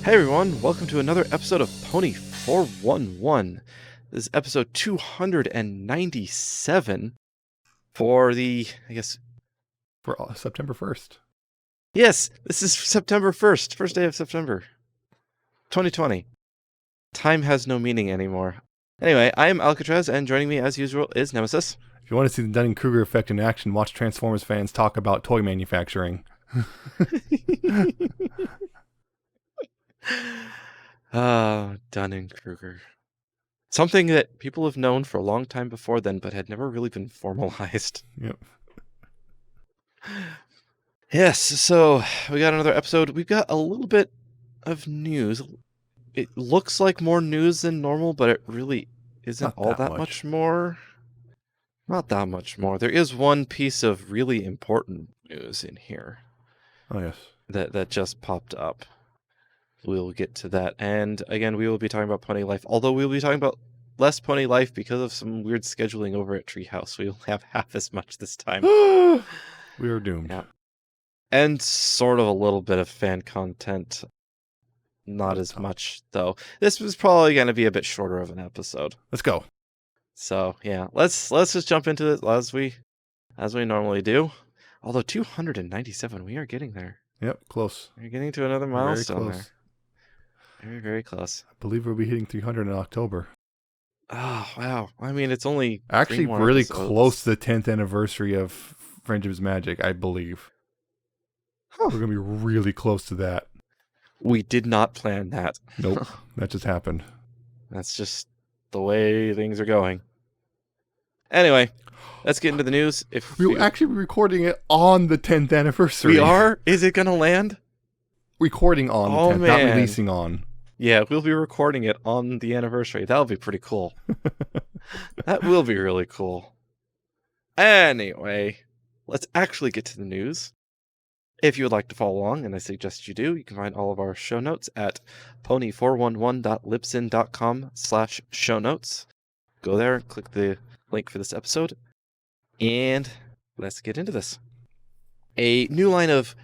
Hey everyone, welcome to another episode of Pony 411. This is episode 297 for For September 1st. Yes, this is September 1st, first day of September, 2020. Time has no meaning anymore. Anyway, I am Alca7raz, and joining me as usual is Nemesis. If you want to see the Dunning-Kruger effect in action, watch Transformers fans talk about toy manufacturing. Dunning-Kruger. Something that people have known for a long time before then, but had never really been formalized. Yep. Yes, so we got another episode. We've got a little bit of news. It looks like more news than normal, but it really isn't Not all that that much more. Not that much more. There is one piece of really important news in here Oh, yes. that just popped up. We'll get to that. And again, we will be talking about Pony Life, although we will be talking about less Pony Life because of some weird scheduling over at Treehouse. We'll have half as much this time. We are doomed. Yeah. And sort of a little bit of fan content. Not as much, though. This was probably going to be a bit shorter of an episode. Let's go. So, yeah, let's just jump into it as we normally do. Although 297, we are getting there. Yep, close. We're getting to another milestone Very close. there. Very, very close. I believe we'll be hitting 300 in October. Oh, wow. I mean, it's only Actually, 3 more really episodes. close to the 10th anniversary of Friendship's Magic, I believe. Huh. We're going to be really close to that. We did not plan that. Nope, that just happened. That's just the way things are going. Anyway, let's get into the news. We'll actually be recording it on the 10th anniversary. We are? Is it going to land? Recording on the 10th, not releasing on. Yeah, we'll be recording it on the anniversary. That'll be pretty cool. That will be really cool. Anyway, let's actually get to the news. If you would like to follow along, and I suggest you do, you can find all of our show notes at pony411.libsyn.com/show notes. Go there and click the link for this episode. And let's get into this. A new line of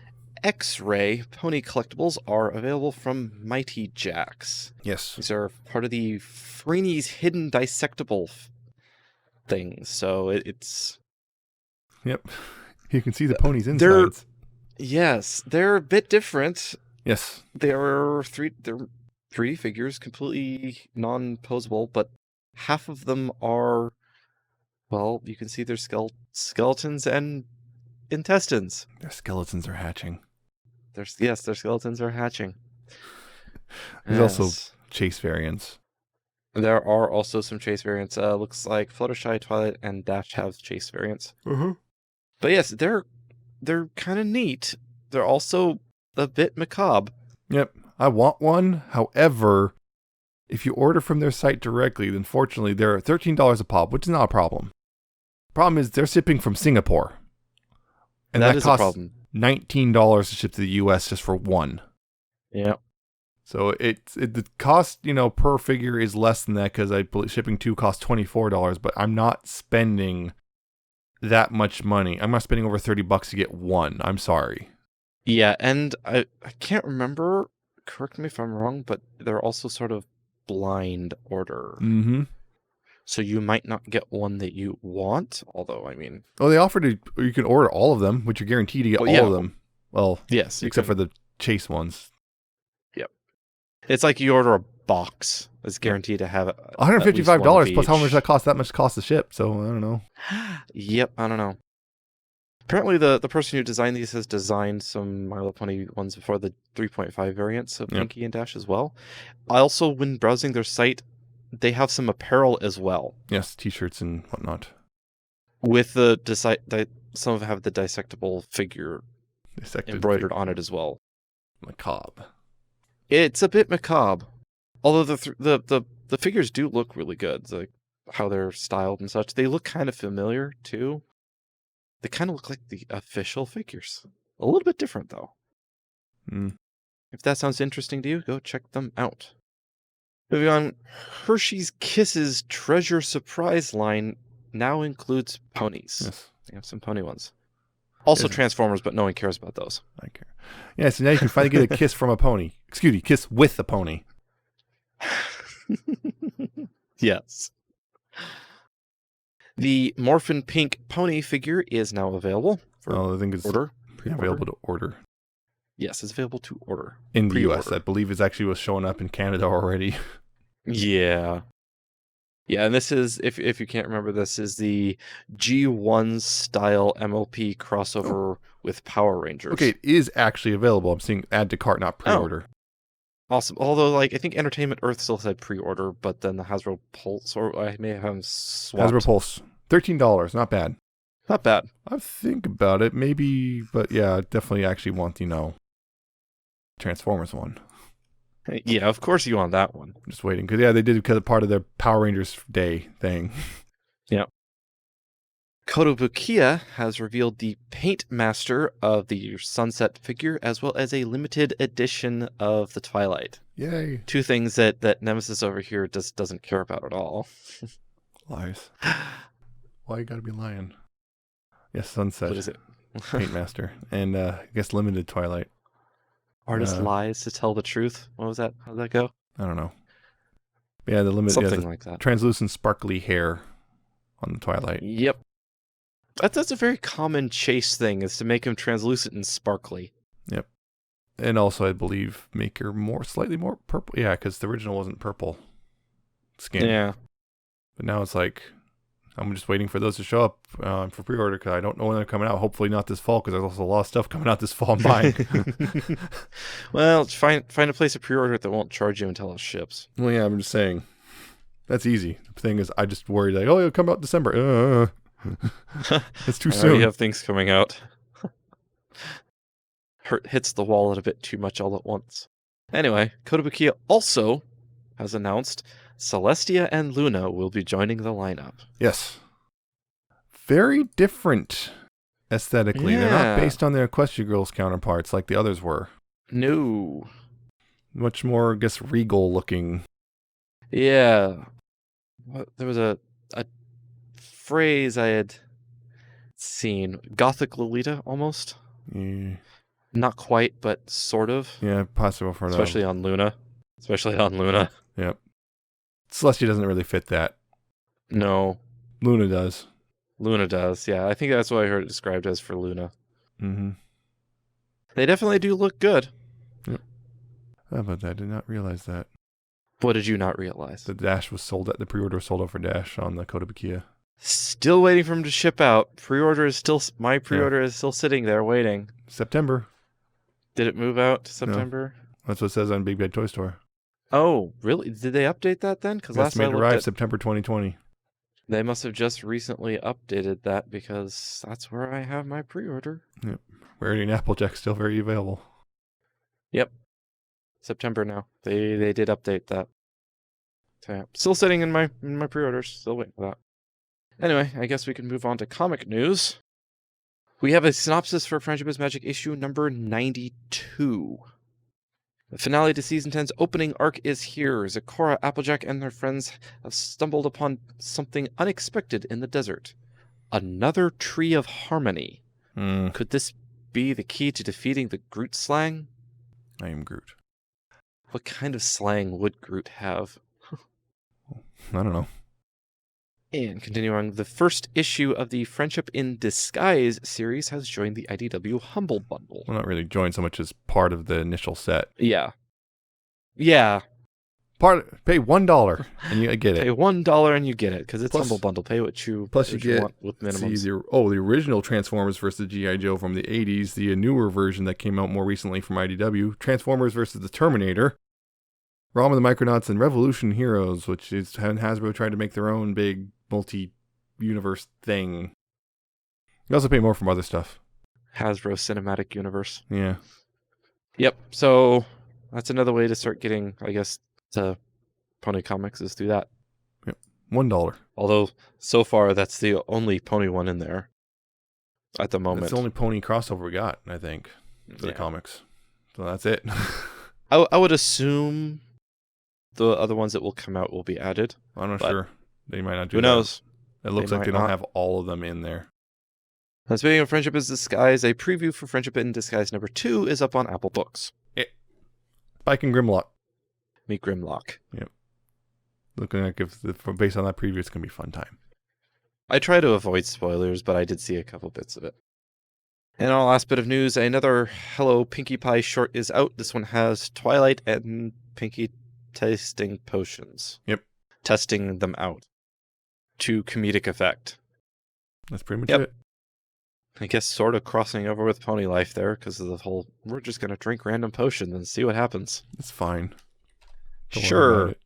X-Ray pony collectibles are available from Mighty Jaxx. Yes. These are part of the Freeney's hidden dissectable things. So it's... Yep. You can see the pony's insides. Yes, they're a bit different. Yes. They're 3D figures, completely non-posable, but half of them are, well, you can see their skeletons and intestines. Their skeletons are hatching. Their skeletons are hatching. There's also chase variants. There are also some chase variants. Looks like Fluttershy, Twilight, and Dash have chase variants. But yes, they're kind of neat. They're also a bit macabre. Yep. I want one. However, if you order from their site directly, then fortunately they're $13 a pop, which is not a problem. Problem is they're shipping from Singapore. And that is costs a problem. $19 to ship to the US just for one. Yeah. So the cost, per figure is less than that because I believe shipping 2 costs $24, but I'm not spending that much money. I'm not spending over $30 to get one. I'm sorry. Yeah, and I can't remember, correct me if I'm wrong, but they're also sort of blind order. Mm-hmm. So you might not get one that you want, although, I mean... Oh, they offered you can order all of them, which you're guaranteed to get all of them. Well, yes, except for the chase ones. Yep. It's like you order a box. It's guaranteed to have $155 plus how much that costs. That much cost to ship, so I don't know. Yep, I don't know. Apparently the person who designed these has designed some My Little Pony ones before, the 3.5 variants of Pinky and Dash as well. Also, when browsing their site, they have some apparel as well. Yes, t-shirts and whatnot. With some of them have the dissectable figure embroidered on it as well. Macabre. It's a bit macabre. Although the figures do look really good, like how they're styled and such. They look kind of familiar too. They kind of look like the official figures. A little bit different though. If that sounds interesting to you, go check them out. Moving on, Hershey's Kisses Treasure Surprise line now includes ponies. Yes. They have some pony ones. Also Transformers, but no one cares about those. I care. Yeah, so now you can finally get a kiss from a pony. Excuse me, kiss with the pony. Yes. The Morphin Pink pony figure is now available for I think it's order. available to order. Yes, it's available to order. In the US. Pre-order. I believe it's actually was showing up in Canada already. Yeah. Yeah, and this is, if you can't remember, this is the G1 style MLP crossover with Power Rangers. Okay, it is actually available. I'm seeing add to cart, not pre-order. Awesome. Although, like, I think Entertainment Earth still said pre-order, but then the Hasbro Pulse, or I may have them swapped. Hasbro Pulse. $13. Not bad. Not bad. I think about it. Maybe, but yeah, I definitely actually want, Transformers one. Yeah, of course you want that one. I'm just waiting. Because, yeah, they did because part of their Power Rangers Day thing. Yeah. Kotobukiya has revealed the paint master of the Sunset figure, as well as a limited edition of the Twilight. Yay. Two things that Nemesis over here just doesn't care about at all. Lies. Why you gotta be lying? Yes, Sunset. What is it? Paint master. And I guess limited Twilight. Artist lies to tell the truth. What was that? How did that go? I don't know. Yeah, the limited. Something the like that. Translucent sparkly hair on the Twilight. Yep. That's a very common Chase thing, is to make him translucent and sparkly. Yep. And also, I believe, make her slightly more purple. Yeah, because the original wasn't purple skin. Yeah. But now it's like, I'm just waiting for those to show up for pre-order because I don't know when they're coming out. Hopefully not this fall, because there's also a lot of stuff coming out this fall I'm buying. Well, find a place to pre-order it that won't charge you until it ships. Well, yeah, I'm just saying. That's easy. The thing is, I just worry like, it'll come out December. It's too I soon. already have things coming out. Hits the wallet a bit too much all at once. Anyway, Kotobukiya also has announced Celestia and Luna will be joining the lineup. Yes. Very different aesthetically. They're not Yeah. based on their Equestria Girls counterparts like the others were. No. Much more, I guess, regal looking. Yeah. There was a phrase I had seen. Gothic Lolita, almost. Yeah, Not quite, but sort of. possible for that. Especially on Luna. Yep. Celestia doesn't really fit that. No. Luna does. Luna does, yeah. I think that's what I heard it described as for Luna. Mm-hmm. They definitely do look good. Yep. Oh, but I did not realize that. What did you not realize? The Dash was sold at the pre-order was sold out for Dash on the Kotobukiya. Still waiting for them to ship out. My pre-order is still sitting there waiting. September. Did it move out to September? That's what it says on Big Bad Toy Store. Oh, really? Did they update that then? Because last I Estimated looked arrive at, September 2020. they must have just recently updated that, because that's where I have my pre-order. Yep. Rarity and Applejack still very available. Yep. September now. They did update that. So, yeah. Still sitting in my pre-orders. Still waiting for that. Anyway, I guess we can move on to comic news. We have a synopsis for Friendship is Magic issue number 92. The finale to Season 10's opening arc is here. Zecora, Applejack, and their friends have stumbled upon something unexpected in the desert. Another tree of harmony. Could this be the key to defeating the Groot slang? I am Groot. What kind of slang would Groot have? I don't know. And continuing, the first issue of the Friendship in Disguise series has joined the IDW Humble Bundle. Well, not really joined so much as part of the initial set. Yeah. Yeah. Pay $1 and you get Pay it. $1 and you get it, because it's Plus- Humble Bundle. Pay what you get want with minimums. the original Transformers versus G.I. Joe from the 80s, the newer version that came out more recently from IDW, Transformers versus the Terminator, Rom and the Micronauts, and Revolution Heroes, which is Hasbro tried to make their own big multi-universe thing. You also pay more from other stuff. Hasbro Cinematic Universe. Yeah. Yep. So that's another way to start getting, I guess, to Pony Comics is through that. Yep. $1. Although, so far, that's the only Pony one in there at the moment. That's the only Pony crossover we got, I think, for the comics. So that's it. I would assume the other ones that will come out will be added. I'm not But sure. They might not do Who that. knows? It looks They like they might don't not. have all of them in there. And speaking of Friendship in Disguise, a preview for Friendship in Disguise number 2 is up on Apple Books. Spike and Grimlock. Meet Grimlock. Yep. Looking like based on that preview, it's gonna be a fun time. I try to avoid spoilers, but I did see a couple bits of it. And our last bit of news, another Hello Pinkie Pie short is out. This one has Twilight and Pinkie tasting potions. Yep. Testing them out to comedic effect. That's pretty much Yep. it. I guess sort of crossing over with Pony Life there because of the whole, we're just going to drink random potions and see what happens. It's fine. Don't worry Sure. about it.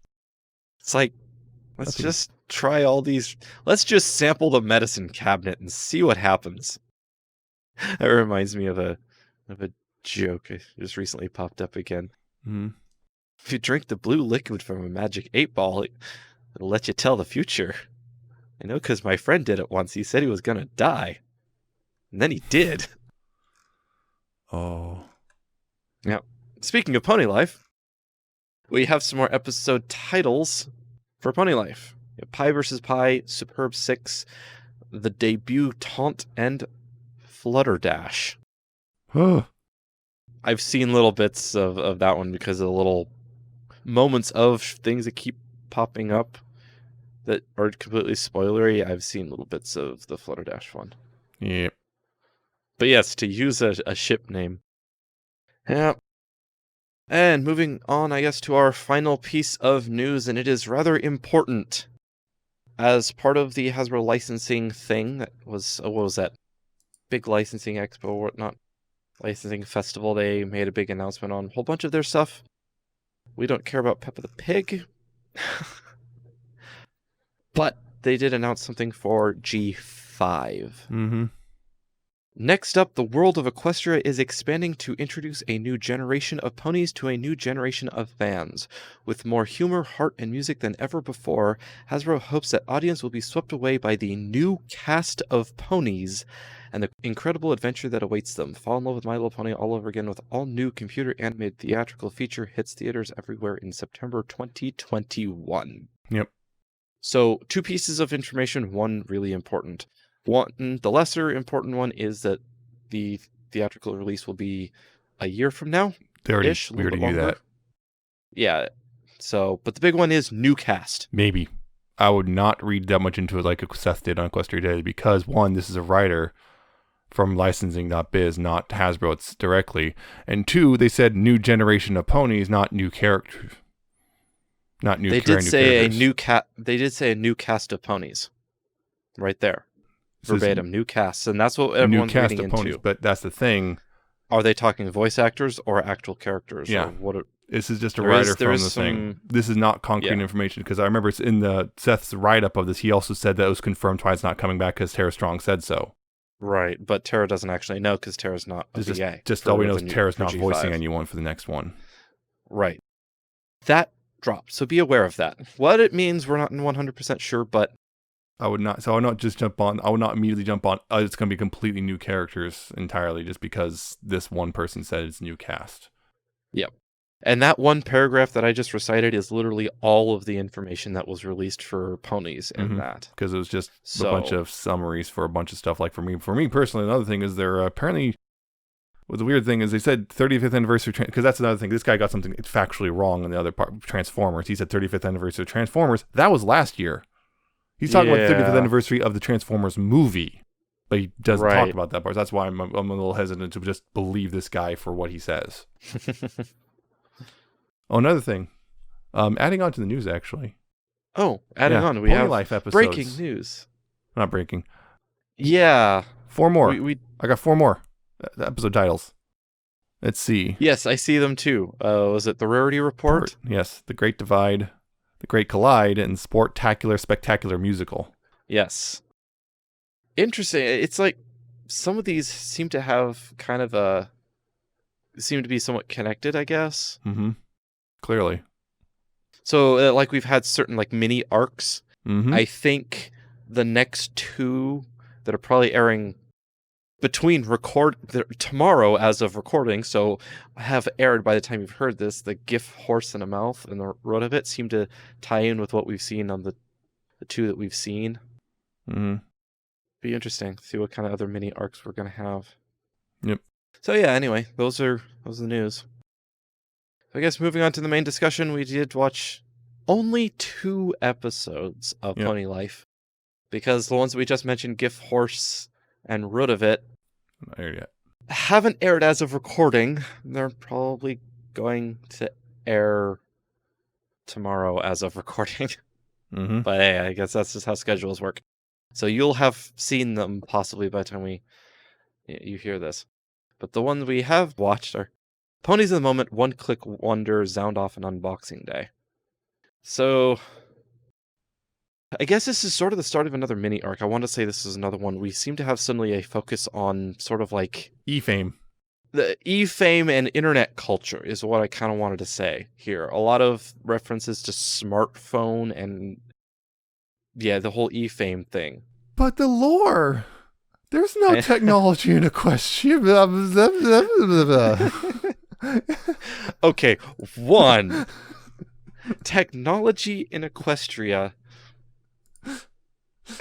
It's like, let's just try all these. Let's just sample the medicine cabinet and see what happens. That reminds me of a joke I just recently popped up again. Mm-hmm. If you drink the blue liquid from a magic 8-ball, it'll let you tell the future. I know because my friend did it once. He said he was going to die. And then he did. Oh. Now, speaking of Pony Life, we have some more episode titles for Pony Life. We have Pie vs. Pie, Superb 6, The Debutante, and Flutterdash. Huh. I've seen little bits of that one because of the little moments of things that keep popping up that are completely spoilery. I've seen little bits of the Flutterdash one. Yep. But yes, to use a ship name. Yeah. And moving on, I guess, to our final piece of news, and it is rather important. As part of the Hasbro licensing thing, that was, what was that? Big licensing expo, or whatnot. Licensing festival, they made a big announcement on a whole bunch of their stuff. We don't care about Peppa the Pig. But they did announce something for G5. Mm-hmm. Next up, the world of Equestria is expanding to introduce a new generation of ponies to a new generation of fans. With more humor, heart, and music than ever before, Hasbro hopes that audience will be swept away by the new cast of ponies and the incredible adventure that awaits them. Fall in love with My Little Pony all over again with all new computer-animated theatrical feature hits theaters everywhere in September 2021. Yep. So, 2 pieces of information, one really important. One, the lesser important one is that the theatrical release will be a year from now. We already knew that. Yeah. So, but the big one is new cast. Maybe. I would not read that much into it like Seth did on Equestria Day because, one, this is a writer from licensing.biz, not Hasbro it's directly. And 2, they said new generation of ponies, not new characters. Not new. They did say a new They did say a new cast of ponies. Right there. Verbatim, new casts, and that's what everyone's reading into. Ponies, but that's the thing. Are they talking voice actors or actual characters? Yeah. Or what? This is just a writer from the thing. This is not concrete information because I remember it's in the Seth's write-up of this. He also said that it was confirmed Twilight's not coming back because Tara Strong said so. Right, but Tara doesn't actually know because Tara's not a VA. Just all we know is Tara's not voicing anyone for the next one. Right. That dropped, so be aware of that. What it means, we're not 100% sure, but I would not immediately jump on, it's going to be completely new characters entirely just because this one person said it's new cast. Yep. And that one paragraph that I just recited is literally all of the information that was released for ponies in that. Because it was just a bunch of summaries for a bunch of stuff. Like for me personally, another thing is they're apparently, well, the weird thing is they said 35th anniversary, because that's another thing. This guy got something factually wrong in the other part, Transformers. He said 35th anniversary of Transformers. That was last year. He's talking about the 35th anniversary of the Transformers movie, but he doesn't talk about that part. That's why I'm a little hesitant to just believe this guy for what he says. Oh, another thing. Adding on to the news, actually. Oh, adding on. We have Life episodes. Breaking news. Not breaking. Yeah. 4 more. I got 4 more episode titles. Let's see. Yes, I see them too. Was it the Rarity Report? Yes, The Great Divide, The Great Collide, and Sportacular Spectacular Musical. Yes. Interesting. It's like some of these seem to have kind of seem to be somewhat connected, I guess. Mm-hmm. Clearly. So, like, we've had certain, like, mini arcs. Mm-hmm. I think the next 2 that are probably airing between tomorrow as of recording, so have aired by the time you've heard this, the GIF Horse and a Mouth and the Road of It seem to tie in with what we've seen on the 2 that we've seen. Mm-hmm. Be interesting. See what kind of other mini arcs we're going to have. Yep. So, yeah, anyway, those are the news. I guess moving on to the main discussion, we did watch only 2 episodes of Yep. Pony Life. Because the ones we just mentioned, GIF Horse and Root of It, Not aired yet. haven't aired as of recording. They're probably going to air tomorrow as of recording. Mm-hmm. But hey, I guess that's just how schedules work. So you'll have seen them possibly by the time you hear this. But the ones we have watched are Ponies of the Moment, One Click Wonder, Sound Off, and Unboxing Day. So I guess this is sort of the start of another mini arc. I want to say this is another one. We seem to have suddenly a focus on sort of like E-Fame. the e-fame and internet culture is what I kind of wanted to say here. A lot of references to smartphone and the whole e-fame thing. But the lore. There's no technology in Equestria. Okay, 1. Technology in Equestria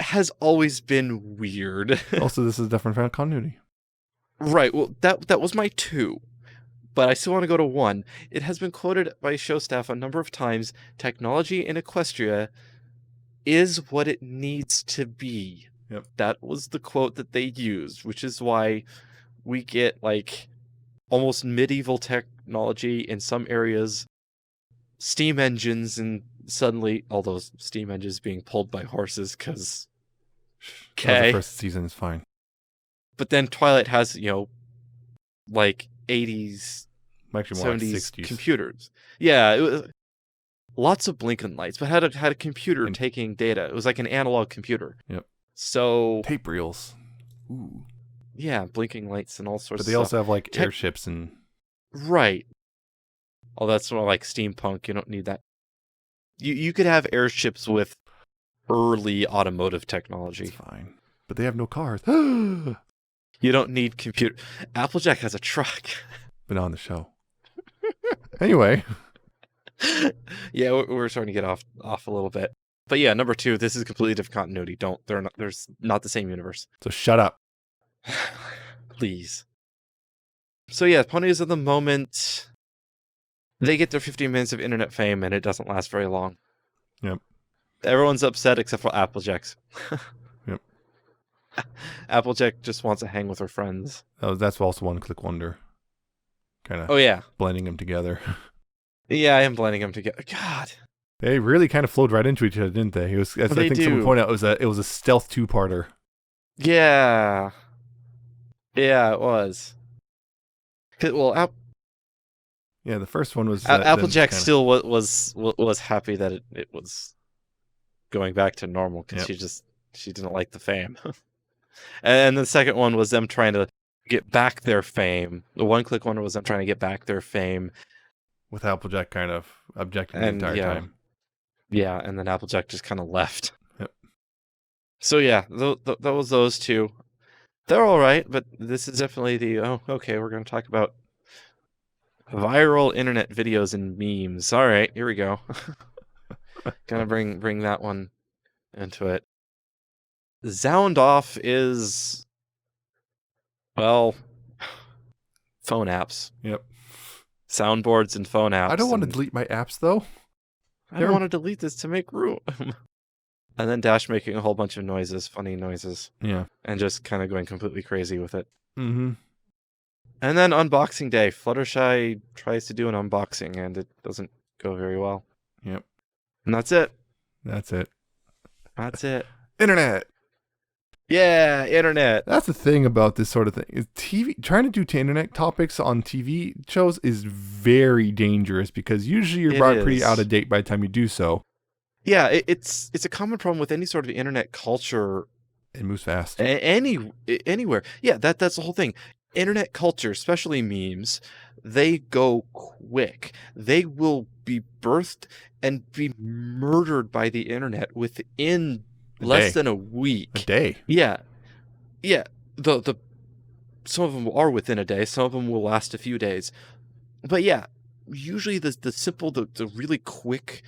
has always been weird. Also, this is a different continuity. Right, well, that was my 2. But I still want to go to 1. It has been quoted by show staff a number of times, technology in Equestria is what it needs to be. Yep. That was the quote that they used, which is why we get, like, almost medieval technology in some areas, steam engines, and suddenly all those steam engines being pulled by horses, because... The first season is fine. But then Twilight has, like, 80s, Actually, more 70s like 60s. computers. Yeah, it was lots of blinking lights, but had a computer taking data. It was like an analog computer. Yep. So tape reels. Ooh. Yeah, blinking lights and all sorts of stuff. But they also have like airships and right. Oh, that's more like steampunk. You don't need that. You could have airships with early automotive technology. It's fine. But they have no cars. You don't need computer. Applejack has a truck. But not on the show. Anyway. Yeah, we're starting to get off a little bit. But yeah, number 2, this is completely different continuity. There's not the same universe. So shut up. Please. So yeah, Ponies of the Moment, they get their 15 minutes of internet fame and it doesn't last very long. Yep. Everyone's upset except for Applejack's. Yep. Applejack just wants to hang with her friends. That's also One Click Wonder. Kind of. Oh yeah. Blending them together. Yeah, I am blending them together. God. They really kind of flowed right into each other, didn't they? It was, as I think someone pointed out, it was a stealth 2-parter. Yeah. Yeah, it was. Well, yeah, the first one was Applejack still was happy that it was going back to normal because she didn't like the fame. And the second one was them trying to get back their fame. The One Click Wonder was them trying to get back their fame. With Applejack kind of objecting the entire time. Yeah, and then Applejack just kind of left. Yep. So yeah, that was those 2. They're all right, but this is definitely okay, we're going to talk about viral internet videos and memes. All right, here we go. Gonna bring that one into it. Sound Off is, well, phone apps. Yep. Soundboards and phone apps. I don't want to delete my apps, though. I don't want to delete this to make room. And then Dash making a whole bunch of noises, funny noises. Yeah. And just kind of going completely crazy with it. Mm-hmm. And then Unboxing Day. Fluttershy tries to do an unboxing, and it doesn't go very well. Yep. And that's it. That's it. That's it. Internet. Yeah, internet. That's the thing about this sort of thing. Is TV trying to do internet topics on TV shows is very dangerous because usually you're brought pretty out of date by the time you do so. Yeah, it's a common problem with any sort of internet culture. It moves fast. Anywhere. Yeah, that's the whole thing. Internet culture, especially memes, they go quick. They will be birthed and be murdered by the internet within less than a week. A day. Yeah. Yeah. The some of them are within a day, some of them will last a few days. But yeah, usually the simple, the really quick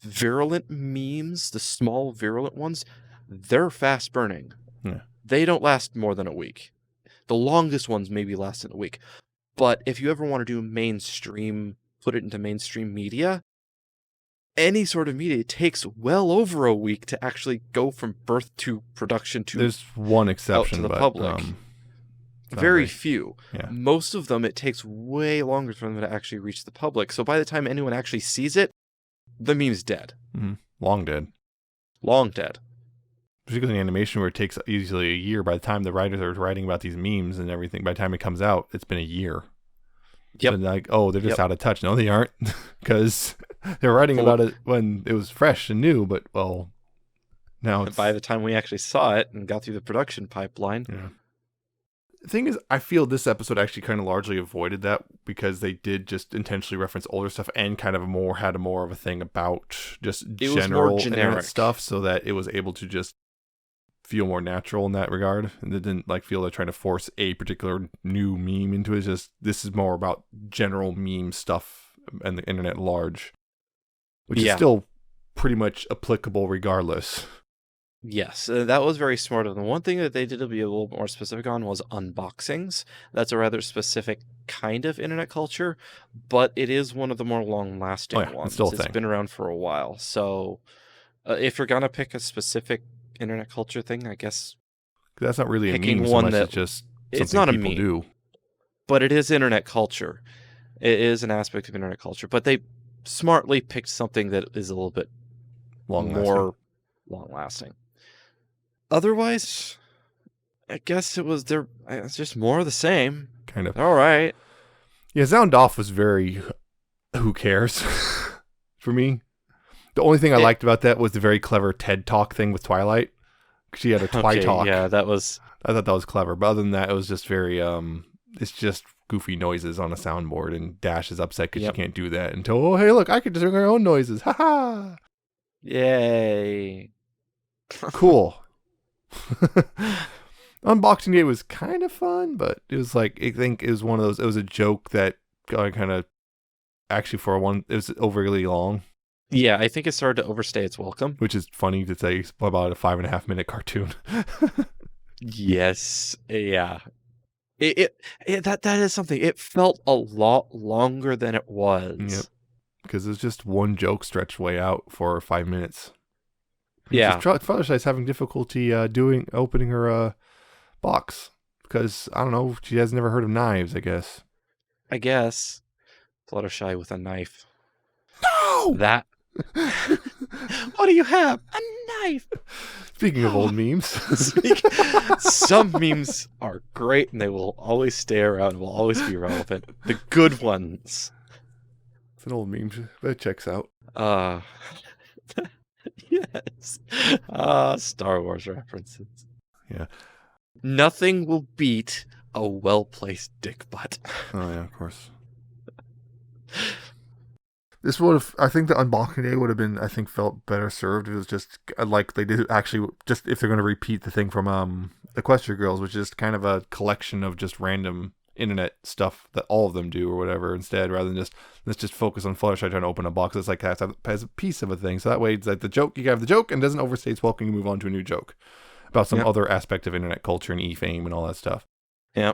virulent memes, the small virulent ones, they're fast burning. Yeah. They don't last more than a week. The longest ones maybe last in a week. But if you ever want to do mainstream put it into mainstream media, any sort of media, it takes well over a week to actually go from birth to production to There's one out exception, to the but public. not Very very- few. yeah. Most of them, it takes way longer for them to actually reach the public. So by the time anyone actually sees it, the meme's dead. Long dead. Long dead. Particularly in animation where it takes usually a year. By the time the writers are writing about these memes and everything, by the time it comes out, it's been a year. Yep. So like, oh, they're just Yep. out of touch. No, they aren't, because they're writing about it when it was fresh and new. But well, now it's, By the time we actually saw it and got through the production pipeline, yeah. The thing is, I feel this episode actually kind of largely avoided that because they did just intentionally reference older stuff and kind of had more of a thing about just It was more general generic. internet stuff, so that it was able to just feel more natural in that regard, and it didn't like feel they're trying to force a particular new meme into it. It's just this is more about general meme stuff and the internet at large, which is still pretty much applicable regardless. yes, that was very smart of them. One thing that they did to be a little more specific on was unboxings. That's a rather specific kind of internet culture, but it is one of the more long-lasting It's ones. still a It's thing. been around for a while. So if you're gonna pick a specific internet culture thing, I guess That's not really a picking meme so one much that- as just it's something not a people meme. do. but it is internet culture. It is an aspect of internet culture, but they smartly picked something that is a little bit more long-lasting. Otherwise, I guess it's just more of the same. Kind of. All right. Yeah, Sound Off was very who cares for me. The only thing I liked about that was the very clever TED Talk thing with Twilight. She had a Twi Talk. Yeah, that was. I thought that was clever. But other than that, it was just very it's just goofy noises on a soundboard, and Dash is upset because she can't do that until, oh hey look, I could just make my own noises. Ha ha. Yay. Cool. Unboxing Day was kind of fun, but it was like, I think it was one of those, it was a joke that kind of, actually for one, it was overly long. Yeah, I think it started to overstay its welcome. Which is funny to say about a 5.5-minute cartoon. Yes. Yeah. That is something. It felt a lot longer than it was. Yep. Because it was just one joke stretched way out for 5 minutes. Yeah. Fluttershy's having difficulty opening her box because I don't know, she has never heard of knives. I guess Fluttershy with a knife. No. That. What do you have? A knife. Speaking of old memes, some memes are great and they will always stay around. Will always be relevant. The good ones. It's an old meme. That checks out. Yes. Star Wars references. Yeah. Nothing will beat a well-placed dick butt. Oh yeah, of course. This would have, I think the unboxing day would have been, I think, felt better served. It was just like they did actually, just if they're going to repeat the thing from Equestria Girls, which is kind of a collection of just random internet stuff that all of them do or whatever, instead, rather than just, let's just focus on Fluttershy trying to open a box. It's like as a piece of a thing. So that way it's like the joke, you can have the joke and doesn't overstay its welcome, you move on to a new joke about some other aspect of internet culture and e-fame and all that stuff. Yeah.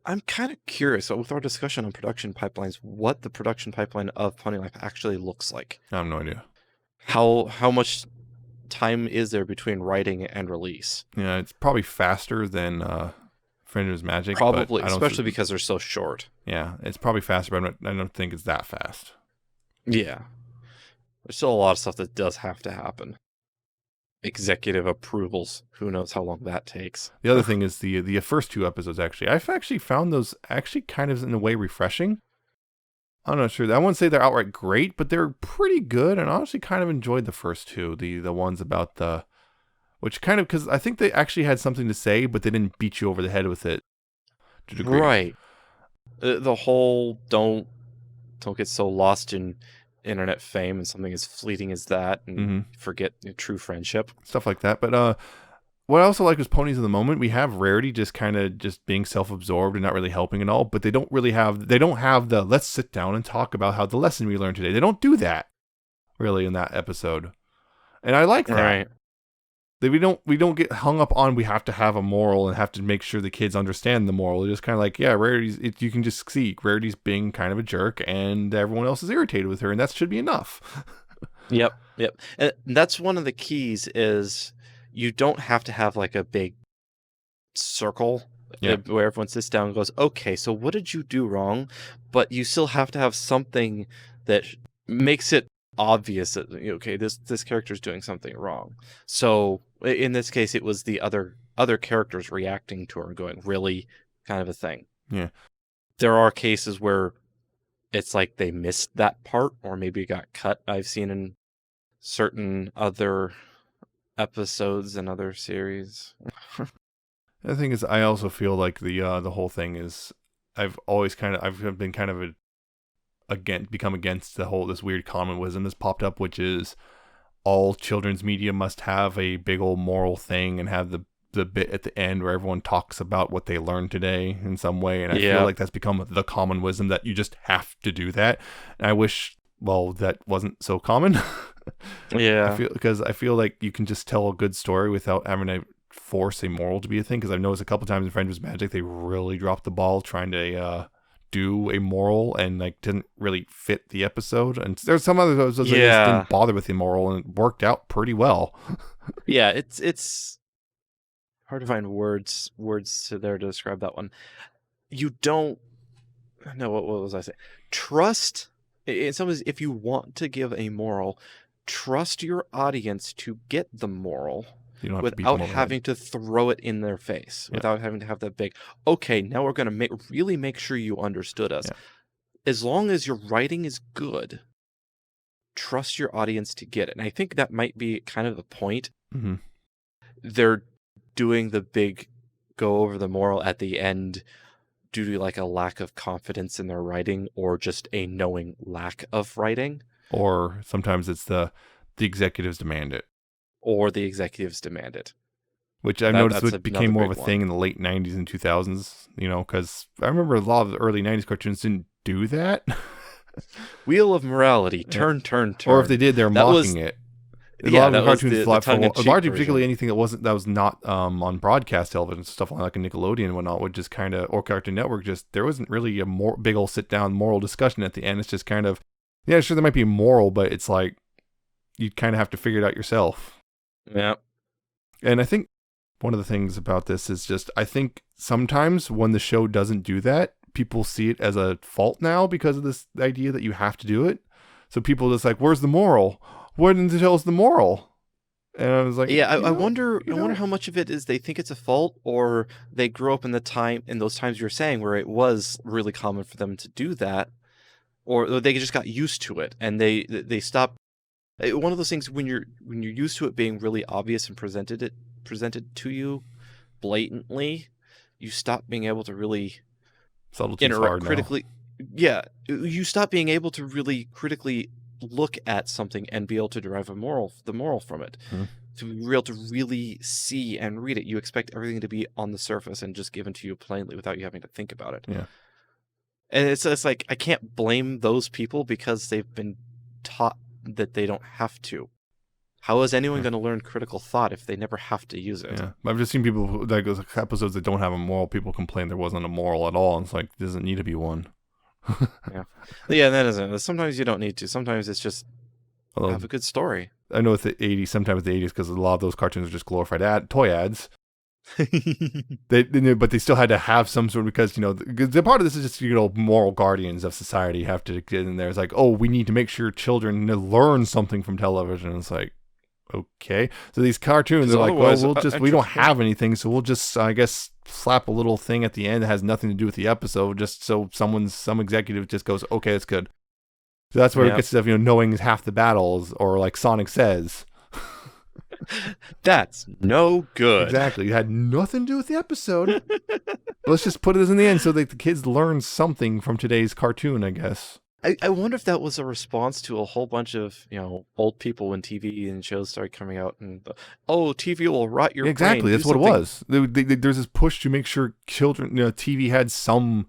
I'm kind of curious, with our discussion on production pipelines, what the production pipeline of Pony Life actually looks like. I have no idea. How much time is there between writing and release? Yeah, it's probably faster than Friend's Magic. Probably, but especially because they're so short. Yeah, it's probably faster, but I don't think it's that fast. Yeah. There's still a lot of stuff that does have to happen. Executive approvals. Who knows how long that takes. The other thing is the first two episodes, actually. I've actually found those actually kind of in a way refreshing. I'm not sure. I wouldn't say they're outright great, but they're pretty good. And I honestly kind of enjoyed the first two. The ones about the... Which kind of... Because I think they actually had something to say, but they didn't beat you over the head with it. To a degree. Right. The whole don't get so lost in internet fame and something as fleeting as that and forget true friendship. Stuff like that. But what I also like was Ponies of the Moment. We have Rarity just kind of just being self-absorbed and not really helping at all, but they don't have the let's sit down and talk about how the lesson we learned today. They don't do that really in that episode. And I like that. Right. we don't get hung up on we have to have a moral and have to make sure the kids understand the moral. It's just kind of like, yeah, Rarity's, you can just see Rarity's being kind of a jerk and everyone else is irritated with her, and that should be enough. Yep. And that's one of the keys is you don't have to have like a big circle where everyone sits down and goes, okay, so what did you do wrong? But you still have to have something that makes it obvious that, okay, this character is doing something wrong. So in this case, it was the other characters reacting to her and going, really, kind of a thing. Yeah. There are cases where it's like they missed that part or maybe it got cut. I've seen in certain other episodes and other series. The thing is, I also feel like the whole thing is, I've been kind of become against this weird common wisdom that's popped up, which is all children's media must have a big old moral thing and have the bit at the end where everyone talks about what they learned today in some way. And I feel like that's become the common wisdom that you just have to do that. And I wish, well, that wasn't so common. Yeah. I feel like you can just tell a good story without having to force a moral to be a thing. Because I've noticed a couple times in Friends with Magic, they really dropped the ball trying to do a moral and like didn't really fit the episode. And there's some other episodes that just didn't bother with the moral and it worked out pretty well. Yeah, it's hard to find words to describe that one. You don't know what was I saying? Trust in some ways, if you want to give a moral, trust your audience to get the moral without having to throw it in their face, without having to have that big, okay, now we're going to really make sure you understood us. Yeah. As long as your writing is good, trust your audience to get it. And I think that might be kind of the point. Mm-hmm. They're doing the big go over the moral at the end due to like a lack of confidence in their writing or just a knowing lack of writing. Or sometimes it's the executives demand it. Or the executives demand it. Which I've noticed it became more of a thing in the late 90s and 2000s, because I remember a lot of the early 90s cartoons didn't do that. Wheel of Morality, turn. Or if they did, they're mocking it. A lot of the cartoons largely, particularly anything that was not on broadcast television, stuff like a Nickelodeon and whatnot, would just kind of, or Cartoon Network, just there wasn't really a big old sit down moral discussion at the end. It's just kind of, yeah, sure, there might be moral, but it's like you kind of have to figure it out yourself. Yeah. And I think one of the things about this is just, I think sometimes when the show doesn't do that, people see it as a fault now because of this idea that you have to do it. So people just like, where's the moral? Why didn't they tell us the moral? And I was like, yeah, I wonder how much of it is they think it's a fault, or they grew up in those times you're saying where it was really common for them to do that, or they just got used to it and they stopped. One of those things when you're used to it being really obvious and presented to you blatantly, you stop being able to really interact critically. Yeah, you stop being able to really critically look at something and be able to derive the moral from it. To be able to really see and read it, you expect everything to be on the surface and just given to you plainly without you having to think about it. Yeah. And it's like, I can't blame those people because they've been taught that they don't have to. How is anyone going to learn critical thought if they never have to use it? Yeah, I've just seen people like those episodes that don't have a moral. People complain there wasn't a moral at all. And it's like, there doesn't need to be one. Yeah, that isn't. Sometimes you don't need to. Sometimes it's just have a good story. I know it's the 80s, sometimes the 80s, because a lot of those cartoons are just glorified toy ads. But they still had to have some sort of, because the part of this is just moral guardians of society have to get in there. It's like, oh, we need to make sure children learn something from television. It's like, okay, so these cartoons are like, well, we don't have anything, so we'll just, I guess, slap a little thing at the end that has nothing to do with the episode, just so some executive just goes, okay, that's good. So that's where it gets stuff, knowing is half the battles, or like Sonic says. That's no good. Exactly. It had nothing to do with the episode. Let's just put it in the end so that the kids learn something from today's cartoon, I guess. I wonder if that was a response to a whole bunch of, old people when TV and shows started coming out and, TV will rot your brain. Exactly. That's what it was. There's this push to make sure children, TV had some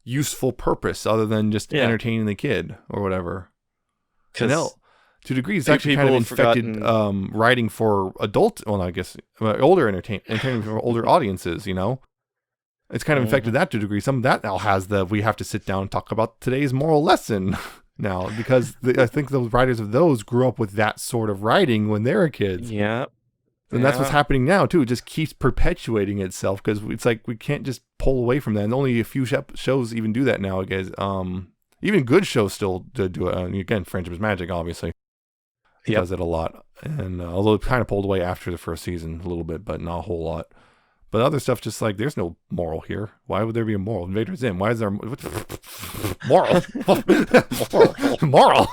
useful purpose other than just entertaining the kid or whatever. To a degree, it's actually kind of People have infected forgotten. writing for adult, well, I guess, older entertainment for older audiences, you know? It's kind of infected Mhm. that to a degree. Some of that now has we have to sit down and talk about today's moral lesson now, because I think those writers of those grew up with that sort of writing when they were kids. Yeah. And that's what's Yeah. happening now, too. It just keeps perpetuating itself, because it's like we can't just pull away from that. And only a few shows even do that now, guys. Even good shows still do it. Again, Friendship is Magic, obviously, Yep. does it a lot. And although it kind of pulled away after the first season a little bit, but not a whole lot. But other stuff, just like, there's no moral here. Why would there be a moral? Invader Zim. Why is there moral? Moral.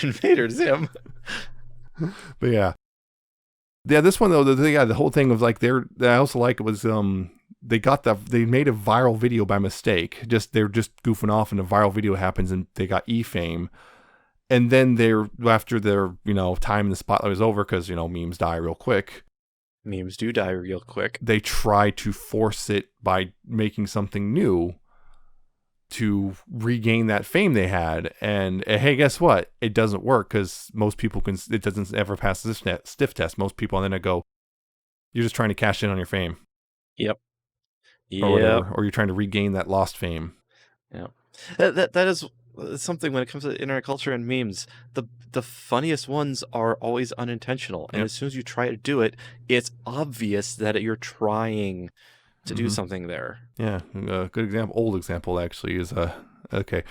Invader Zim. But yeah. Yeah, this one though, the whole thing was like I also like it was they made a viral video by mistake. They're just goofing off and a viral video happens and they got fame. And then after their, time in the spotlight was over, because, memes die real quick. Memes do die real quick. They try to force it by making something new to regain that fame they had. And hey, guess what? It doesn't work, because most people it doesn't ever pass this stiff test. Most people, and then go, you're just trying to cash in on your fame. Yep. Or whatever. Or you're trying to regain that lost fame. Yeah. That is something when it comes to internet culture and memes. The funniest ones are always unintentional. And Yep. as soon as you try to do it, it's obvious that you're trying to do something there. Yeah. Good example. Old example, actually, is okay.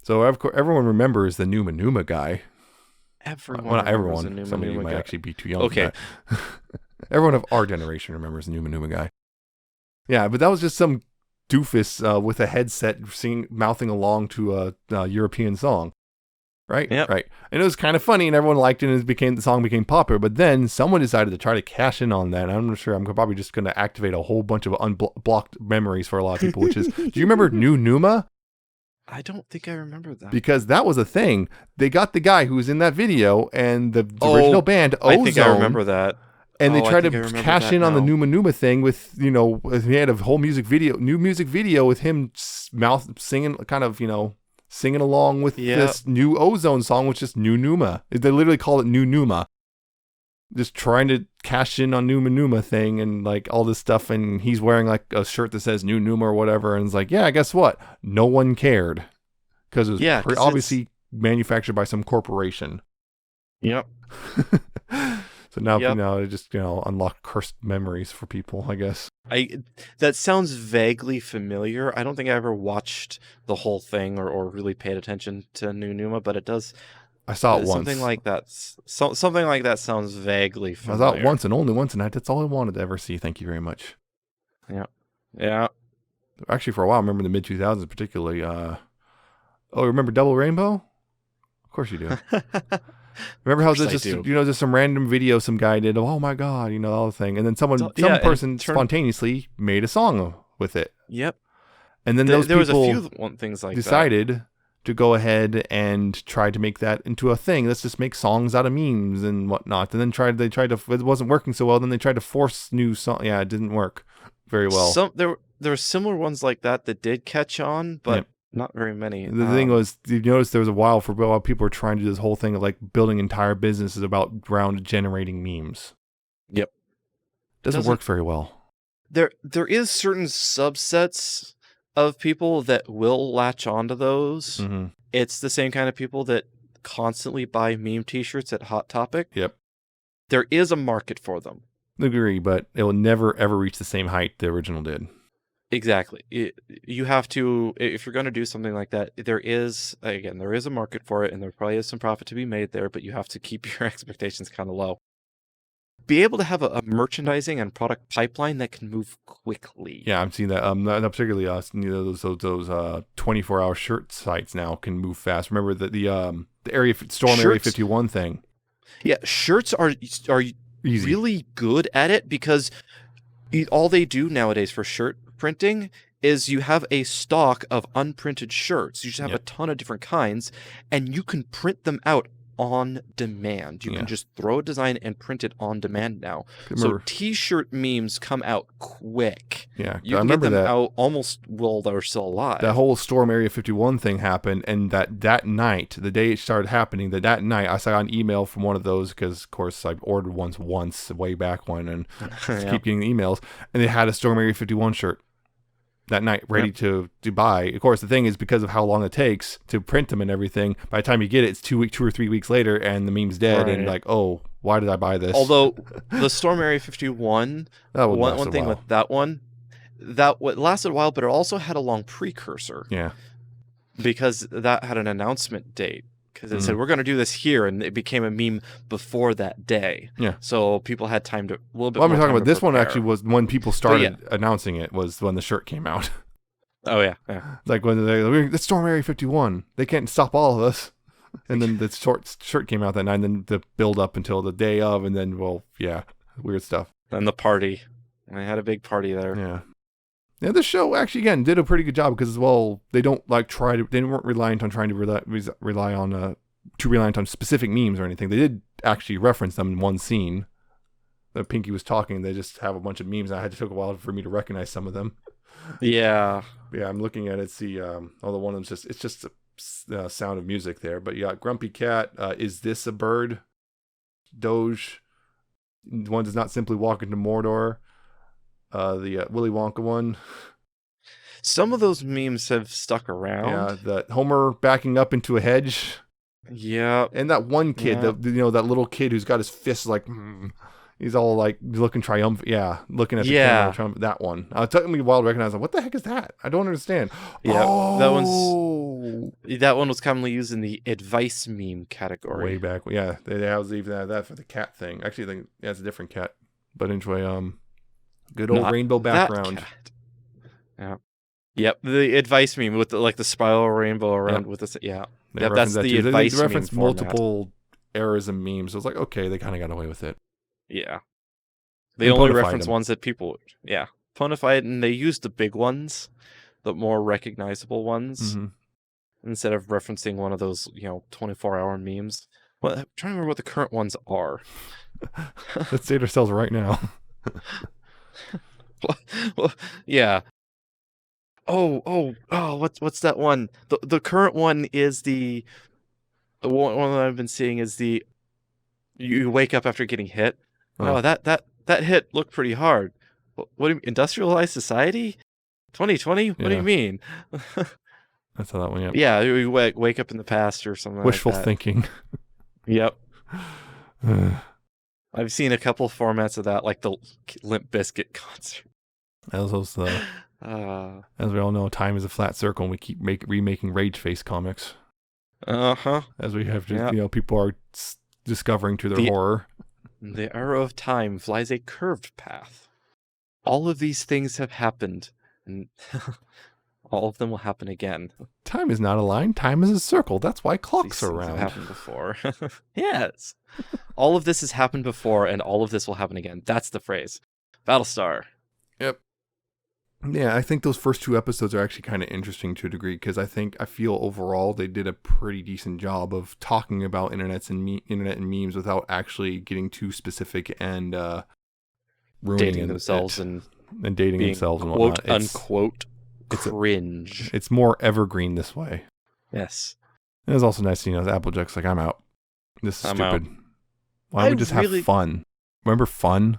So everyone remembers the Numa Numa guy. Everyone. Well, not everyone. Numa Somebody Numa might guy. actually be too young Okay. for that. Everyone of our generation remembers the Numa Numa guy. Yeah, but that was just some doofus with a headset mouthing along to a European song. Right? Yep. Right. And it was kind of funny, and everyone liked it, and the song became popular. But then someone decided to try to cash in on that. And I'm not sure. I'm probably just going to activate a whole bunch of unblocked memories for a lot of people, which is, do you remember New Numa? I don't think I remember that. Because that was a thing. They got the guy who was in that video and the original band, Ozone. I think I remember that. And they tried to cash in on the Numa Numa thing with, he had a whole new music video with him singing, kind of, singing along with this new Ozone song, which is New Numa. They literally call it New Numa. Just trying to cash in on Numa Numa thing and like all this stuff. And he's wearing like a shirt that says New Numa or whatever. And it's like, yeah, guess what? No one cared. Because it was obviously manufactured by some corporation. Yep. So now, it just, unlock cursed memories for people, I guess. That sounds vaguely familiar. I don't think I ever watched the whole thing or really paid attention to New Numa, but it does. I saw it once. Something like that. Something like that sounds vaguely familiar. I saw it once and only once, and that's all I wanted to ever see. Thank you very much. Yeah. Yeah. Actually, for a while, I remember the mid-2000s particularly. Remember Double Rainbow? Of course you do. Remember how there's just some random video some guy did, oh my god, all the thing. And then some person spontaneously made a song with it. Yep. And then there people was a few things like decided to go ahead and try to make that into a thing. Let's just make songs out of memes and whatnot. And then it wasn't working so well. Then they tried to force new song. Yeah, it didn't work very well. There were similar ones like that did catch on, but not very many. The thing was, you notice there was a while people were trying to do this whole thing of like building entire businesses around generating memes. Yep. Doesn't work very well. There is certain subsets of people that will latch onto those. Mm-hmm. It's the same kind of people that constantly buy meme t-shirts at Hot Topic. Yep. There is a market for them. I agree, but it will never ever reach the same height the original did. Exactly. You have to, if you're going to do something like that, there is a market for it, and there probably is some profit to be made there, but you have to keep your expectations kind of low. Be able to have a merchandising and product pipeline that can move quickly. Yeah, I'm seeing that. Not particularly us. Those 24-hour shirt sites now can move fast. Remember the Area 51 thing. Yeah, shirts are easy. Really good at it, because all they do nowadays for shirt printing is you have a stock of unprinted shirts. You just have a ton of different kinds, and you can print them out on demand. You Yeah. can just throw a design and print it on demand now. Remember, So t-shirt memes come out quick. yeah, You I can get remember them that. out almost while they're still alive. That whole Storm Area 51 thing happened, and that night, the day it started happening, that night, I saw an email from one of those, because, of course, I ordered once way back when, and just keep getting the emails, and they had a Storm Area 51 shirt that night ready to buy. Of course, the thing is, because of how long it takes to print them and everything, by the time you get it, it's 2 or 3 weeks later, and the meme's dead, and like, oh, why did I buy this? Although, the Storm Area 51, one thing with that one, that lasted a while, but it also had a long precursor. Yeah. Because that had an announcement date. Because it said, we're going to do this here, and it became a meme before that day. Yeah. So people had time to, a little bit Well, I'm more talking time about to this one prepare. actually was when people started announcing it, was when the shirt came out. Oh, yeah. Like when the Storm Area 51, they can't stop all of us. And then the shirt came out that night, and then the build up until the day of, and then, well, yeah, weird stuff. And the party. I had a big party there. Yeah. Yeah, this show actually, again, did a pretty good job because, well, they don't they weren't reliant on trying to rely on specific memes or anything. They did actually reference them in one scene. That Pinky was talking, they just have a bunch of memes. It took a while for me to recognize some of them. Yeah. Yeah, I'm looking at it. See, although one of them's it's just a sound of music there. But yeah, Grumpy Cat, Is This a Bird? Doge, one does not simply walk into Mordor. The Willy Wonka one. Some of those memes have stuck around. Yeah, the Homer backing up into a hedge. Yeah. And that one kid, that little kid who's got his fists like, he's all like looking triumphant. Yeah, looking at the camera. That one. It took me a while to recognize. What the heck is that? I don't understand. Yeah, that one was commonly used in the advice meme category. Way back. Yeah, they was even that for the cat thing. Actually, I think it's a different cat. But anyway, good old rainbow background. Yeah. Yep, the advice meme with the spiral rainbow around with this. Yeah. Yep, that's the advice they referenced meme multiple eras and memes. So it's like, okay, they kind of got away with it. Yeah. They only reference ones that people, ponified, and they used the big ones, the more recognizable ones, instead of referencing one of those, 24-hour memes. Well, I'm trying to remember what the current ones are. Let's date ourselves right now. well, yeah. What's that one? The current one is the one that I've been seeing is the you wake up after getting hit. Oh, that hit looked pretty hard. What do you mean, industrialized society? 2020? What do you mean? That's how that one. Yep. Yeah, you wake up in the past or something. Wishful like that. thinking. Yep. I've seen a couple formats of that, like the Limp Bizkit concert. As we all know, time is a flat circle, and we keep remaking Rage Face comics. As we have, people are discovering to their horror. The arrow of time flies a curved path. All of these things have happened, and all of them will happen again. Time is not a line. Time is a circle. That's why clocks are around. Have happened before. Yes. All of this has happened before, and all of this will happen again. That's the phrase. Battlestar. Yep. Yeah, I think those first 2 episodes are actually kind of interesting to a degree, because I feel overall they did a pretty decent job of talking about internet and memes without actually getting too specific and ruining dating themselves and dating themselves and quote whatnot. Unquote cringe. It's more evergreen this way. Yes. And it's also nice, Applejack's like, I'm out. This is stupid. Out. Why don't we just have fun? Remember fun?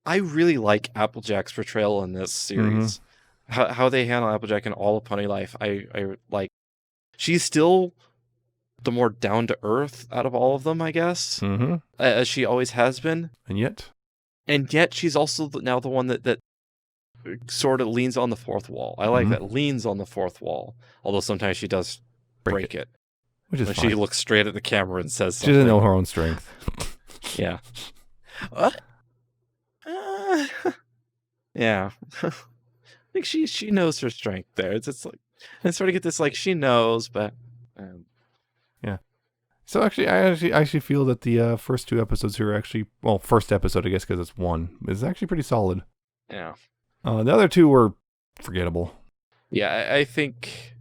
I really like Applejack's portrayal in this series. How they handle Applejack in All of Pony Life. I like. She's still the more down to earth out of all of them, I guess, as she always has been. And yet she's also now the one that sort of leans on the fourth wall. I like that, leans on the fourth wall. Although sometimes she does break it. Which is when fine. she looks straight at the camera and says something. She doesn't know her own strength. Yeah. What? Yeah. I think she knows her strength there. It's like I sort of get this like she knows, but yeah. So actually, I actually feel that the first 2 episodes here are actually, well, first episode I guess because it's 1 is actually pretty solid. Yeah. The other 2 were forgettable. Yeah, I think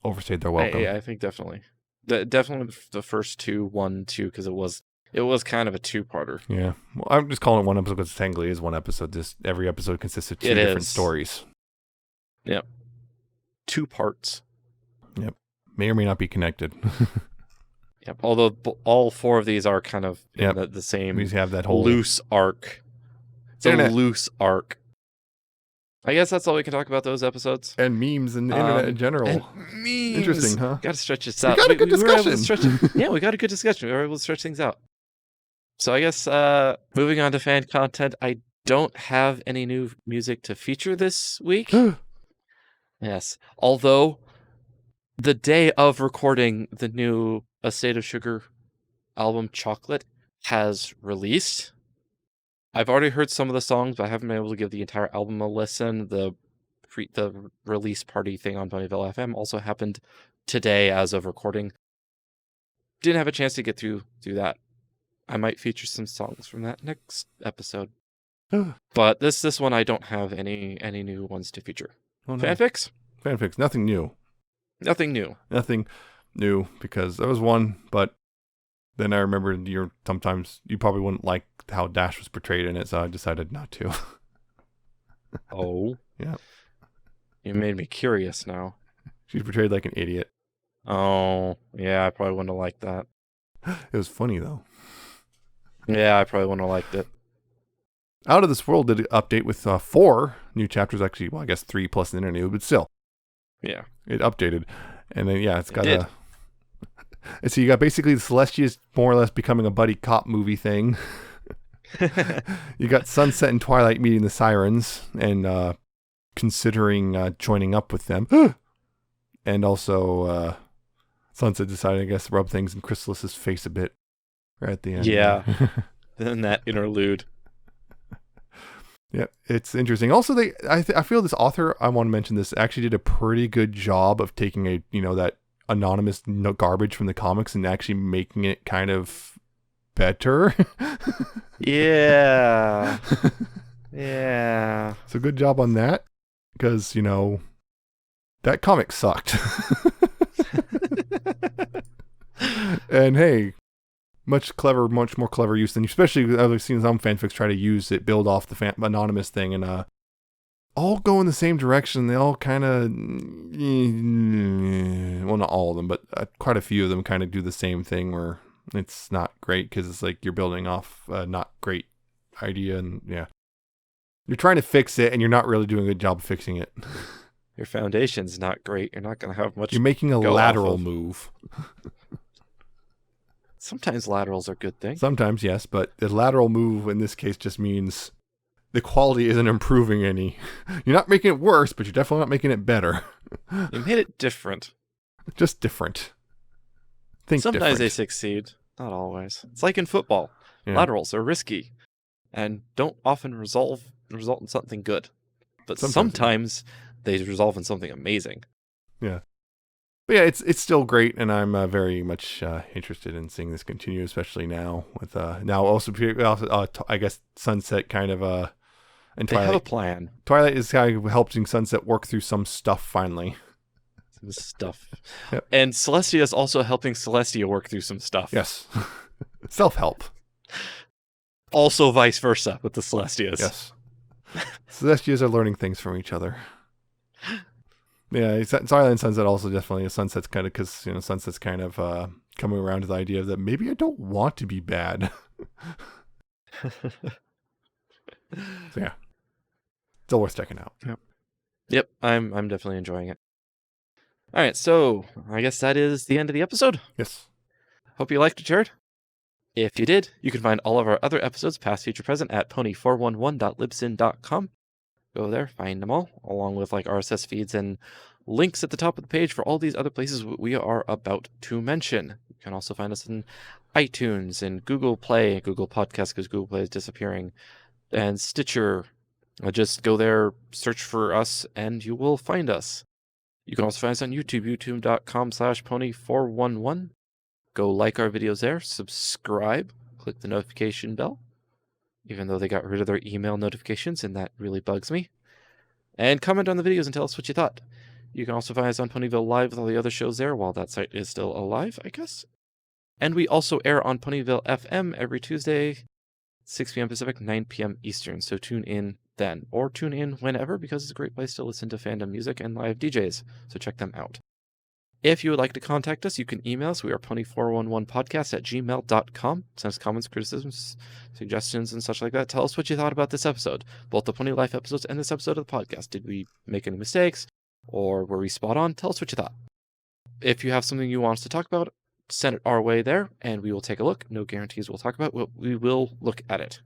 overstayed their welcome. I think definitely. Definitely the first two, 1, 2, because it was kind of a two-parter. Yeah. Well, I'm just calling it one episode because technically it is one episode. Just every episode consists of two different stories. Yep. 2 parts. Yep. May or may not be connected. Yep. Although all 4 of these are kind of in the same We have that whole loose arc. It's a loose arc. I guess that's all we can talk about those episodes. And memes and the internet in general. And memes. Interesting, huh? Got to stretch this out. We got a good discussion. We got a good discussion. We were able to stretch things out. So I guess moving on to fan content, I don't have any new music to feature this week. Yes. Although the day of recording the new A State of Sugar album, Chocolate, has released. I've already heard some of the songs, but I haven't been able to give the entire album a listen. The release party thing on Ponyville FM also happened today as of recording. Didn't have a chance to get through that. I might feature some songs from that next episode. But this one I don't have any new ones to feature. Oh, no. Fanfics? Fanfics, nothing new. Nothing new. Nothing new, because there was one, but then I remembered sometimes you probably wouldn't like how Dash was portrayed in it, so I decided not to. Oh. Yeah. You made me curious now. She's portrayed like an idiot. Oh, yeah, I probably wouldn't have liked that. It was funny, though. Yeah, I probably wouldn't have liked it. Out of This World did an update with 4 new chapters, actually, well, I guess 3 plus an interview, but still. Yeah. It updated. And then, yeah, it's got a... So you got basically the Celestias more or less becoming a buddy cop movie thing. You got Sunset and Twilight meeting the Sirens and considering joining up with them. And also Sunset decided, I guess, to rub things in Chrysalis's face a bit right at the end. Yeah. Then that interlude. Yeah, it's interesting. Also, I feel this author, I want to mention this, actually did a pretty good job of taking that anonymous garbage from the comics and actually making it kind of better. Yeah. Yeah. So good job on that, because, that comic sucked. And hey, much more clever use than, especially I've seen some fanfics try to use it, build off the anonymous thing, and all go in the same direction. They all kind of, well, not all of them, but quite a few of them kind of do the same thing where it's not great because it's like you're building off a not great idea, and yeah, you're trying to fix it and you're not really doing a good job of fixing it. Your foundation's not great. You're not going to have much. You're making a lateral move. Sometimes laterals are a good thing. Sometimes, yes, but the lateral move in this case just means the quality isn't improving any. You're not making it worse, but you're definitely not making it better. You made it different. Just different. Sometimes different. they succeed, not always. It's like in football. Yeah. Laterals are risky and don't often result in something good. But sometimes they resolve in something amazing. Yeah. But yeah, it's still great, and I'm very much interested in seeing this continue, especially now with now also I guess Sunset kind of and Twilight. They have a plan. Twilight is kind of helping Sunset work through some stuff finally. Some stuff. Yep. And Celestia is also helping Celestia work through some stuff. Yes. Self-help. Also vice versa with the Celestias. Yes. Celestias are learning things from each other. Yeah, Twilight and Sunset also definitely. Sunset's kind of, because Sunset's kind of coming around to the idea that maybe I don't want to be bad. So yeah, still worth checking out. Yep, I'm definitely enjoying it. All right, so I guess that is the end of the episode. Yes. Hope you liked it, Jared. If you did, you can find all of our other episodes, past, future, present, at pony411.libsyn.com. Go there, find them all, along with RSS feeds and links at the top of the page for all these other places we are about to mention. You can also find us in iTunes and Google Play, Google Podcasts because Google Play is disappearing, and Stitcher. Just go there, search for us, and you will find us. You can also find us on YouTube, youtube.com/pony411. Go like our videos there, subscribe, click the notification bell, even though they got rid of their email notifications, and that really bugs me. And comment on the videos and tell us what you thought. You can also find us on Ponyville Live with all the other shows there while that site is still alive, I guess. And we also air on Ponyville FM every Tuesday, 6 p.m. Pacific, 9 p.m. Eastern. So tune in then, or tune in whenever, because it's a great place to listen to fandom music and live DJs. So check them out. If you would like to contact us, you can email us. We are pony411podcast@gmail.com. Send us comments, criticisms, suggestions, and such like that. Tell us what you thought about this episode, both the Pony Life episodes and this episode of the podcast. Did we make any mistakes, or were we spot on? Tell us what you thought. If you have something you want us to talk about, send it our way there, and we will take a look. No guarantees we'll talk about it. We will look at it.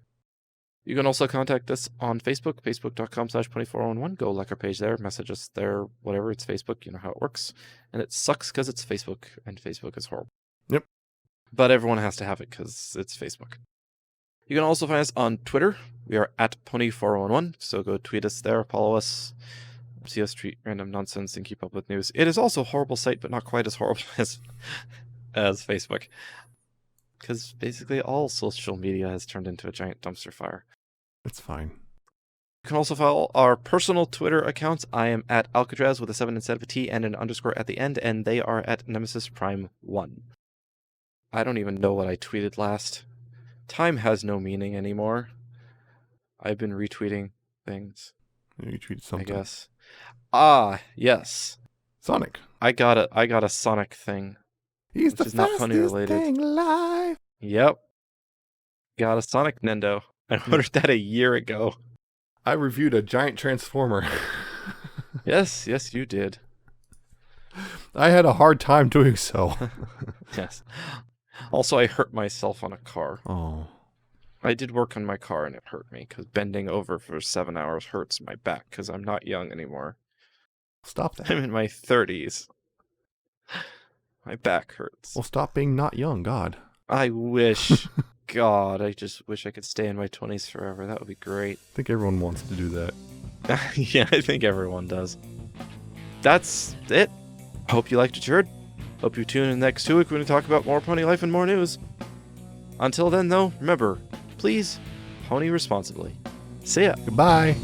You can also contact us on Facebook, facebook.com/pony411. Go like our page there, message us there, whatever. It's Facebook, you know how it works. And it sucks because it's Facebook, and Facebook is horrible. Yep. But everyone has to have it because it's Facebook. You can also find us on Twitter. We are at pony411, so go tweet us there, follow us, see us tweet random nonsense, and keep up with news. It is also a horrible site, but not quite as horrible as Facebook. Because basically all social media has turned into a giant dumpster fire. It's fine. You can also follow our personal Twitter accounts. I am at Alca7raz with a 7 instead of a T and an underscore at the end, and they are at Nemesis Prime 1. I don't even know what I tweeted last. Time has no meaning anymore. I've been retweeting things. You tweeted something. I guess. Ah, yes. Sonic. I got a Sonic thing. He's the is not Pony fastest related. thing alive. Yep. Got a Sonic Nintendo. I ordered that a year ago. I reviewed a giant transformer. Yes, you did. I had a hard time doing so. Yes. Also, I hurt myself on a car. Oh. I did work on my car and it hurt me because bending over for 7 hours hurts my back because I'm not young anymore. Stop that. I'm in my 30s. My back hurts. Well, stop being not young, God. I wish. God, I just wish I could stay in my 20s forever. That would be great. I think everyone wants to do that. Yeah, I think everyone does. That's it. Hope you liked what you heard. Hope you tune in next 2 weeks when we talk about more pony life and more news. Until then, though, remember, please pony responsibly. See ya. Goodbye.